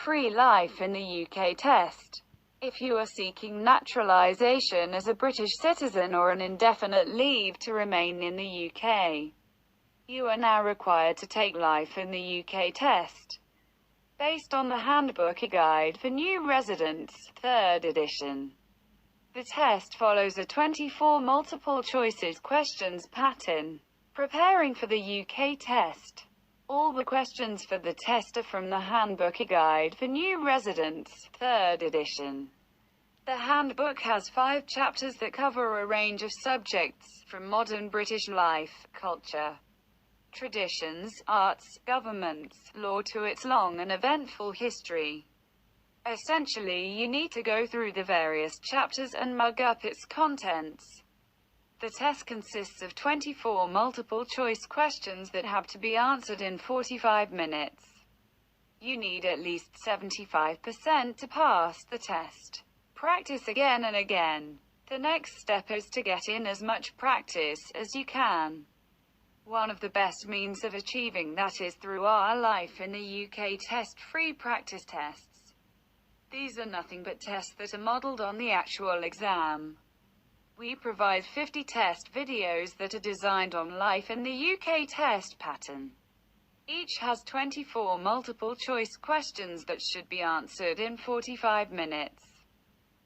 free life in the UK test. If you are seeking naturalisation as a British citizen or an indefinite leave to remain in the UK, you are now required to take life in the UK test. Based on the handbook, a guide for new residents, 3rd edition. The test follows a 24 multiple choices questions pattern. Preparing for the UK test. All the questions for the test are from the handbook, a guide for new residents, 3rd edition. The handbook has 5 chapters that cover a range of subjects, from modern British life, culture, traditions, arts, governments, law to its long and eventful history. Essentially, you need to go through the various chapters and mug up its contents. The test consists of 24 multiple-choice questions that have to be answered in 45 minutes. You need at least 75% to pass the test. Practice again and again. The next step is to get in as much practice as you can. One of the best means of achieving that is through our Life in the UK test free practice tests. These are nothing but tests that are modelled on the actual exam. We provide 50 test videos that are designed on Life in the UK test pattern. Each has 24 multiple-choice questions that should be answered in 45 minutes.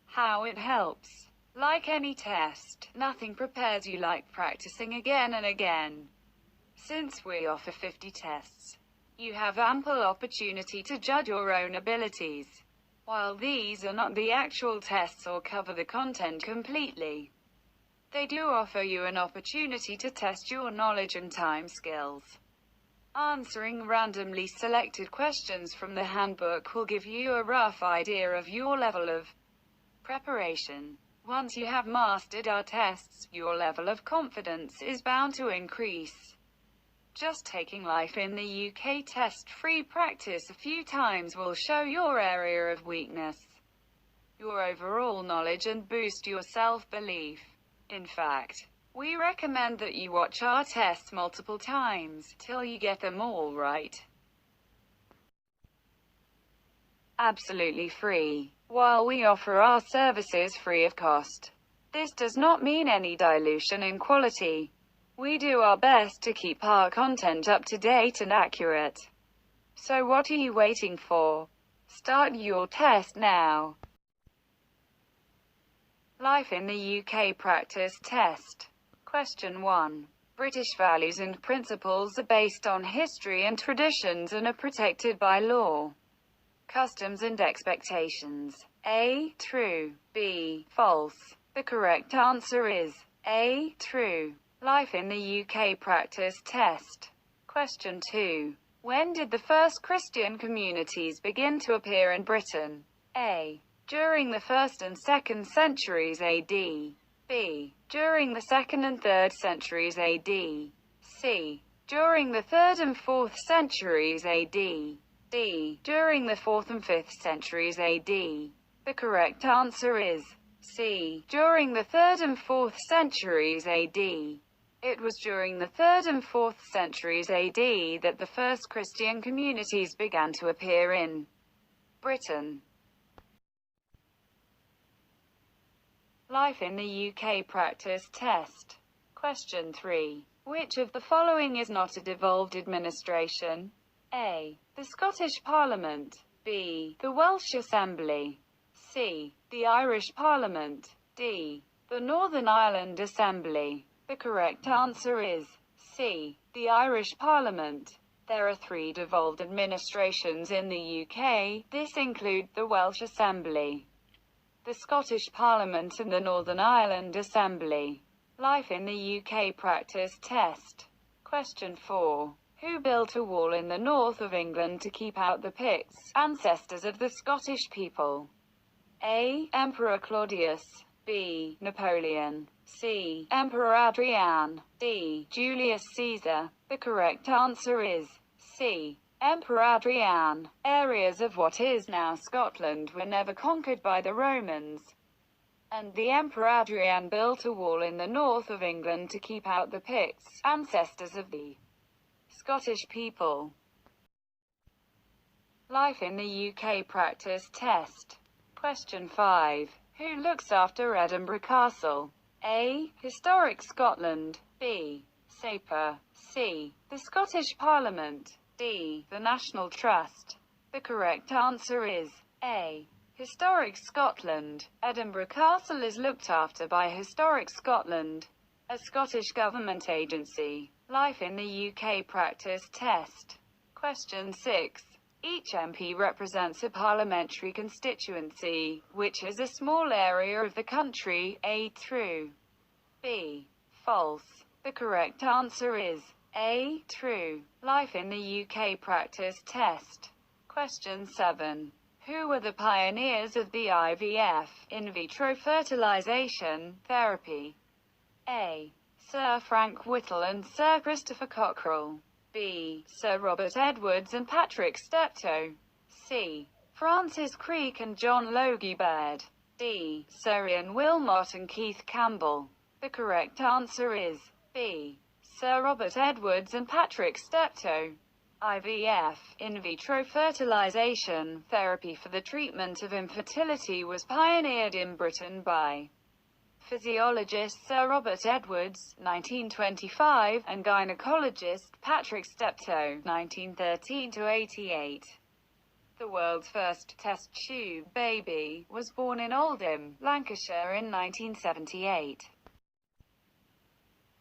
How it helps. Like any test, nothing prepares you like practicing again and again. Since we offer 50 tests, you have ample opportunity to judge your own abilities. While these are not the actual tests or cover the content completely, they do offer you an opportunity to test your knowledge and time skills. Answering randomly selected questions from the handbook will give you a rough idea of your level of preparation. Once you have mastered our tests, your level of confidence is bound to increase. Just taking Life in the UK test free practice a few times will show your area of weakness, your overall knowledge, and boost your self-belief. In fact, we recommend that you watch our tests multiple times, till you get them all right. Absolutely free. While we offer our services free of cost, this does not mean any dilution in quality. We do our best to keep our content up to date and accurate. So what are you waiting for? Start your test now. Life in the UK practice test. Question 1. British values and principles are based on history and traditions and are protected by law, customs and expectations. A. True. B. False. The correct answer is A. True. Life in the UK practice test. Question 2. When did the first Christian communities begin to appear in Britain? A. During the 1st and 2nd centuries AD. B. During the 2nd and 3rd centuries AD. C. During the 3rd and 4th centuries AD. D. During the 4th and 5th centuries AD. The correct answer is C. During the 3rd and 4th centuries AD. It was during the 3rd and 4th centuries AD that the first Christian communities began to appear in Britain. Life in the UK practice test. Question 3. Which of the following is not a devolved administration? A. The Scottish Parliament. B. The Welsh Assembly. C. The Irish Parliament. D. The Northern Ireland Assembly. The correct answer is C. The Irish Parliament. There are 3 devolved administrations in the UK. This include the Welsh Assembly, the Scottish Parliament and the Northern Ireland Assembly. Life in the UK practice test. Question 4. Who built a wall in the north of England to keep out the Picts, ancestors of the Scottish people? A. Emperor Claudius. B. Napoleon. C. Emperor Adrian. D. Julius Caesar. The correct answer is C. Emperor Adrian. Areas of what is now Scotland were never conquered by the Romans, and the Emperor Adrian built a wall in the north of England to keep out the Picts, ancestors of the Scottish people. Life in the UK practice test. Question 5. Who looks after Edinburgh Castle? A. Historic Scotland. B. SAPA. C. The Scottish Parliament. D. The National Trust. The correct answer is A. Historic Scotland. Edinburgh Castle is looked after by Historic Scotland, a Scottish government agency. Life in the UK practice test. Question 6. Each MP represents a parliamentary constituency, which is a small area of the country. A. True. B. False. The correct answer is A. True. Life in the UK practice test. Question 7. Who were the pioneers of the IVF, in-vitro fertilisation, therapy? A. Sir Frank Whittle and Sir Christopher Cockerell. B. Sir Robert Edwards and Patrick Steptoe. C. Francis Crick and John Logie Baird. D. Sir Ian Wilmot and Keith Campbell. The correct answer is B. Sir Robert Edwards and Patrick Steptoe. IVF, in-vitro fertilisation, therapy for the treatment of infertility, was pioneered in Britain by physiologist Sir Robert Edwards, 1925, and gynecologist Patrick Steptoe, 1913–88. The world's first test tube baby was born in Oldham, Lancashire in 1978.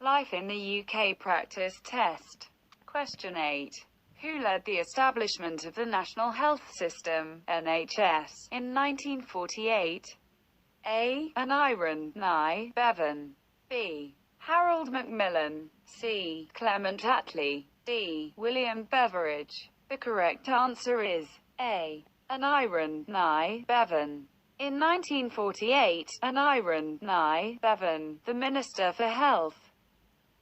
Life in the UK practice test. Question 8. Who led the establishment of the National Health System, NHS, in 1948? A. Aneurin Nye Bevan. B. Harold Macmillan. C. Clement Attlee. D. William Beveridge. The correct answer is A. Aneurin Nye Bevan. In 1948, Aneurin Nye Bevan, the Minister for Health,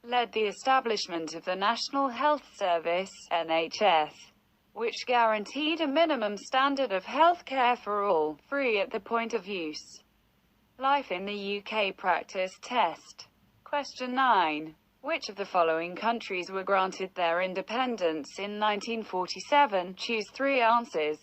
led the establishment of the National Health Service, NHS, which guaranteed a minimum standard of health care for all, free at the point of use. Life in the UK practice test. Question 9. Which of the following countries were granted their independence in 1947? Choose 3 answers.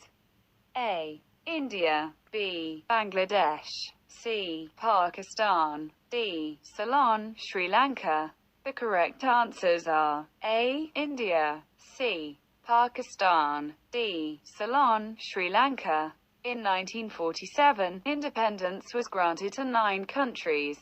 A. India. B. Bangladesh. C. Pakistan. D. Ceylon, Sri Lanka. The correct answers are A. India. C. Pakistan. D. Ceylon, Sri Lanka. In 1947, independence was granted to 9 countries,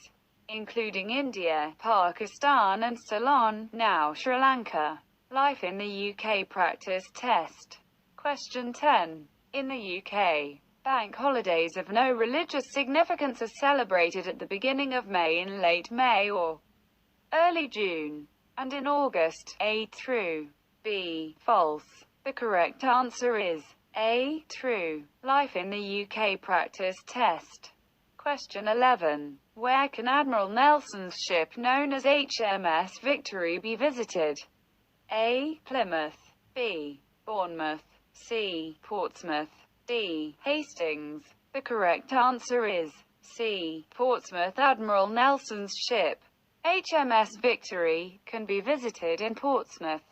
including India, Pakistan and Ceylon, now Sri Lanka. Life in the UK practice test. Question 10. In the UK, bank holidays of no religious significance are celebrated at the beginning of May, in late May or early June, and in August. A. True. B. False. The correct answer is A. True. Life in the UK practice test. Question 11. Where can Admiral Nelson's ship known as HMS Victory be visited? A. Plymouth. B. Bournemouth. C. Portsmouth. D. Hastings. The correct answer is C. Portsmouth. Admiral Nelson's ship, HMS Victory, can be visited in Portsmouth.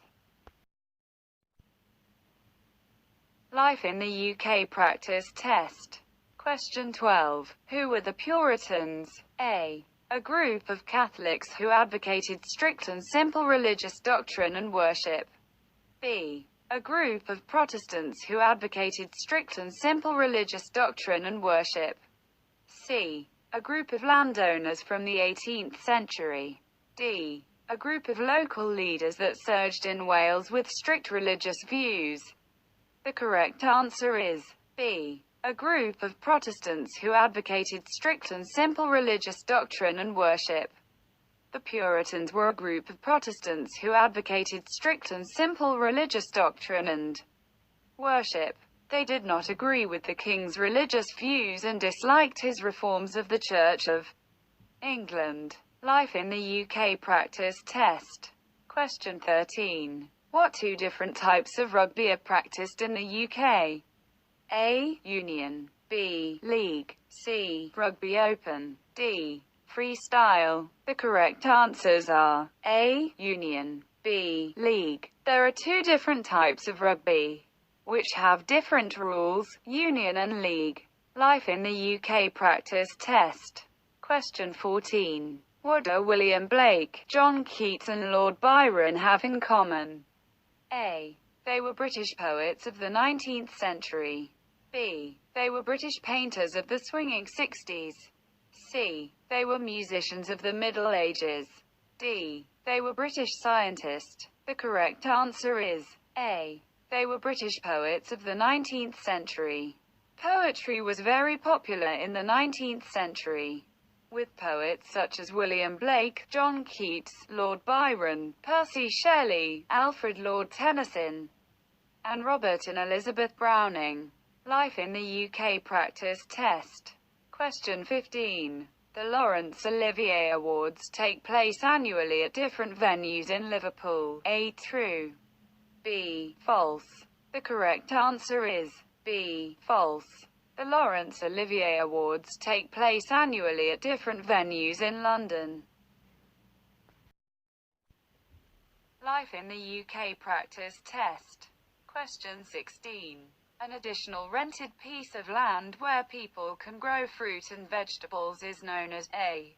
Life in the UK practice test. Question 12. Who were the Puritans? A. A group of Catholics who advocated strict and simple religious doctrine and worship. B. A group of Protestants who advocated strict and simple religious doctrine and worship. C. A group of landowners from the 18th century. D. A group of local leaders that surged in Wales with strict religious views. The correct answer is B. A group of Protestants who advocated strict and simple religious doctrine and worship. The Puritans were a group of Protestants who advocated strict and simple religious doctrine and worship. They did not agree with the king's religious views and disliked his reforms of the Church of England. Life in the UK practice test. Question 13. What 2 different types of rugby are practiced in the UK? A. Union. B. League. C. Rugby Open. D. Freestyle. The correct answers are A. Union. B. League. There are 2 different types of rugby. which have different rules, union and league. Life in the UK practice test. Question 14. What do William Blake, John Keats and Lord Byron have in common? A. They were British poets of the 19th century. B. They were British painters of the swinging 60s. C. They were musicians of the Middle Ages. D. They were British scientists. The correct answer is A. They were British poets of the 19th century. Poetry was very popular in the 19th century, with poets such as William Blake, John Keats, Lord Byron, Percy Shelley, Alfred Lord Tennyson, and Robert and Elizabeth Browning. Life in the UK practice test. Question 15. The Laurence Olivier Awards take place annually at different venues in Liverpool. A. True. B. False. The correct answer is B. False. The Laurence Olivier Awards take place annually at different venues in London. Life in the UK practice test. Question 16. An additional rented piece of land where people can grow fruit and vegetables is known as A.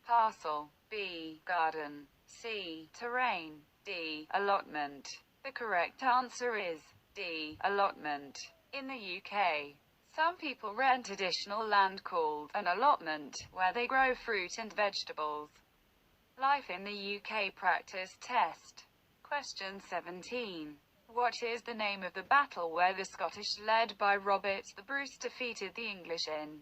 Parcel. B. Garden. C. Terrain. D. Allotment. The correct answer is D. Allotment. In the UK, some people rent additional land called an allotment, where they grow fruit and vegetables. Life in the UK practice test. Question 17. What is the name of the battle where the Scottish, led by Robert the Bruce, defeated the English in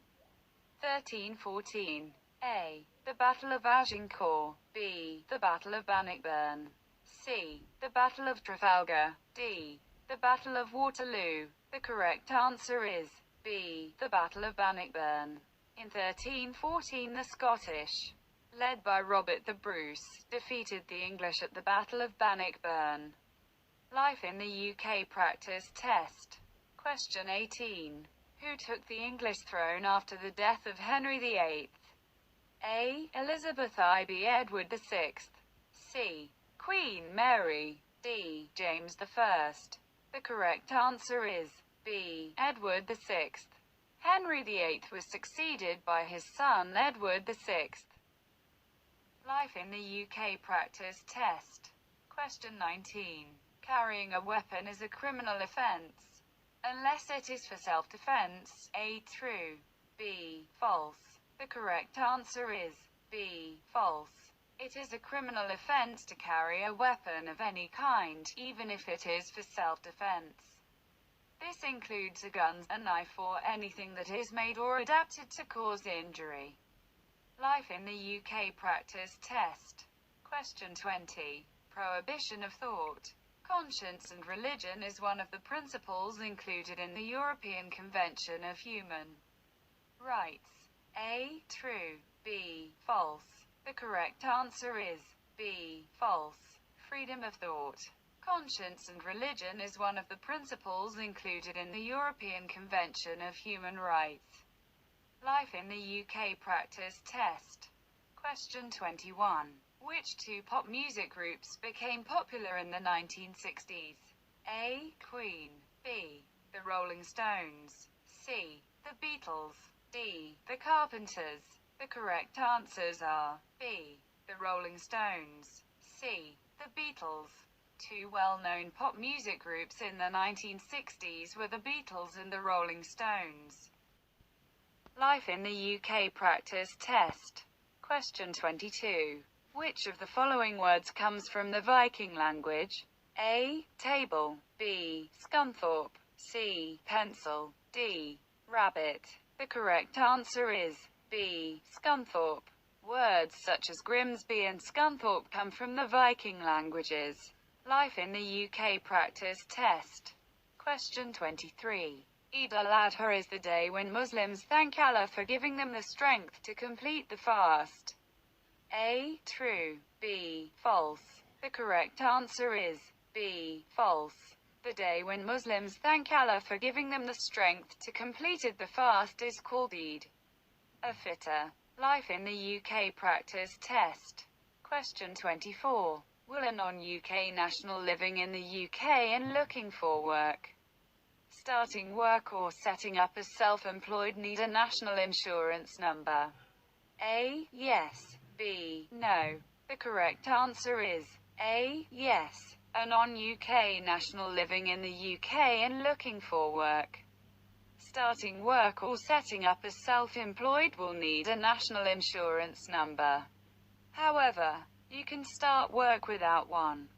1314? A. The Battle of Agincourt. B. The Battle of Bannockburn. C. The Battle of Trafalgar. D. The Battle of Waterloo. The correct answer is B. The Battle of Bannockburn. In 1314, the Scottish, led by Robert the Bruce, defeated the English at the Battle of Bannockburn. Life in the UK practice test. Question 18. Who took the English throne after the death of Henry VIII? A. Elizabeth IB Edward VI. C. Queen Mary. D. James I. The correct answer is B. Edward VI. Henry VIII was succeeded by his son Edward VI. Life in the UK practice test. Question 19. Carrying a weapon is a criminal offence, unless it is for self-defense. A. True. B. False. The correct answer is B. False. It is a criminal offence to carry a weapon of any kind, even if it is for self-defense. This includes a gun, a knife, or anything that is made or adapted to cause injury. Life in the UK practice test. Question 20. Prohibition of thought, conscience and religion is one of the principles included in the European Convention of Human Rights. A. True. B. False. The correct answer is B. False. Freedom of thought, conscience and religion is one of the principles included in the European Convention of Human Rights. Life in the UK practice test. Question 21. Which two pop music groups became popular in the 1960s? A. Queen. B. The Rolling Stones. C. The Beatles. D. The Carpenters. The correct answers are B. The Rolling Stones. C. The Beatles. Two well-known pop music groups in the 1960s were the Beatles and the Rolling Stones. Life in the UK practice test. Question 22. Which of the following words comes from the Viking language? A. Table. B. Scunthorpe. C. Pencil. D. Rabbit. The correct answer is B. Scunthorpe. Words such as Grimsby and Scunthorpe come from the Viking languages. Life in the UK practice test. Question 23. Eid al-Adha is the day when Muslims thank Allah for giving them the strength to complete the fast. A. True. B. False. The correct answer is B. False. The day when Muslims thank Allah for giving them the strength to complete the fast is called Eid al-Fitr. Life in the UK practice test. Question 24. Will a non-UK national living in the UK and looking for work Starting work or setting up as self-employed need a national insurance number. A. Yes. B. No. The correct answer is A. Yes. A non-UK national living in the UK and looking for work. Starting work or setting up as self-employed will need a national insurance number. However, you can start work without one.